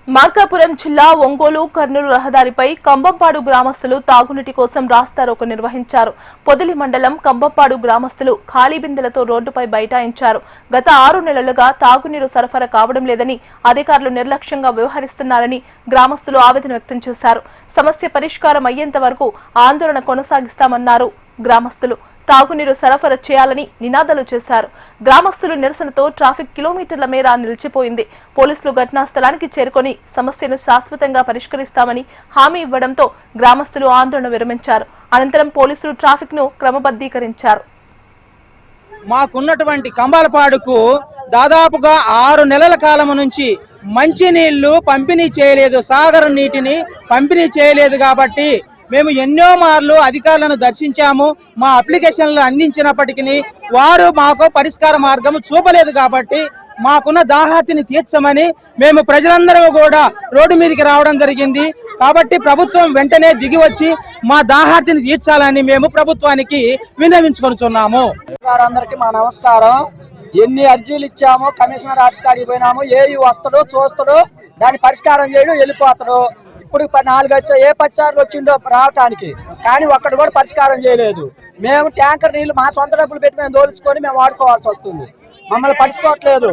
మార్కాపురం జిల్లా ఒంగోలు కర్నూలు రహదారిపై కంబంపాడు గ్రామస్తులు తాగునీటి కోసం రాస్తారోకో నిర్వహించారు. పొదిలి మండలం కంబంపాడు గ్రామస్తులు ఖాళీ బిందెలతో రోడ్డుపై బైఠాయించారు. గత 6 నెలలుగా తాగునీరు సరఫరా కావడం లేదని, అధికారులు నిర్లక్ష్యంగా వ్యవహరిస్తున్నారని గ్రామస్తులు ఆవేదన వ్యక్తం చేశారు. సమస్య పరిష్కారం అయ్యేంత వరకు ఆందోళన కొనసాగిస్తామన్నారు గ్రామస్తులు. తాగునీరు సరఫరా చేయాలని నినాదాలు చేశారు. గ్రామస్తులు నిరసనతో ట్రాఫిక్ కిలోమీటర్ల మేర నిలిచిపోయింది. పోలీసులు ఘటనా స్థలానికి చేరుకొని సమస్యను శాశ్వతంగా పరిష్కరిస్తామని హామీ ఇవ్వడంతో గ్రామస్తులు ఆందోళన విరమించారు. అనంతరం పోలీసులు ట్రాఫిక్ ను క్రమబద్ధీకరించారు. మాకున్నటువంటి కంబాలపాడుకు దాదాపుగా 6 నెలల కాలం నుంచి మంచినీళ్లు పంపిణీ చేయలేదు, సాగర్ నీటిని పంపిణీ చేయలేదు. కాబట్టి మేము ఎన్నో మార్లు అధికారులను దర్శించాము. మా అప్లికేషన్లు అందించినప్పటికీ వారు మాకు పరిష్కార మార్గం చూపలేదు. కాబట్టి మాకున్న దాహార్తిని తీర్చమని మేము ప్రజలందరూ కూడా రోడ్డు మీదకి రావడం జరిగింది. కాబట్టి ప్రభుత్వం వెంటనే దిగి వచ్చి మా దాహార్తిని తీర్చాలని మేము ప్రభుత్వానికి విన్నవించుకొనుచున్నాము. అందరికీ మా నమస్కారం. ఎన్ని అర్జీలు ఇచ్చామో కమిషనర్ ఆఫీస్ కాడికి పోయినాము. ఏఈ వస్తాడు, చూస్తాడు, దాన్ని పరిష్కారం చేయడు, వెళ్ళిపోతాడు. ఇప్పుడు 4 ఏ 10 సార్లు వచ్చిండో రావటానికి, కానీ ఒక్కడు కూడా పరిష్కారం చేయలేదు. మేము ట్యాంకర్ నీళ్లు మా సొంత డబ్బులు పెట్టి మేము దోచుకొని మేము వాడుకోవాల్సి వస్తుంది. మమ్మల్ని పట్టించుకోవట్లేదు.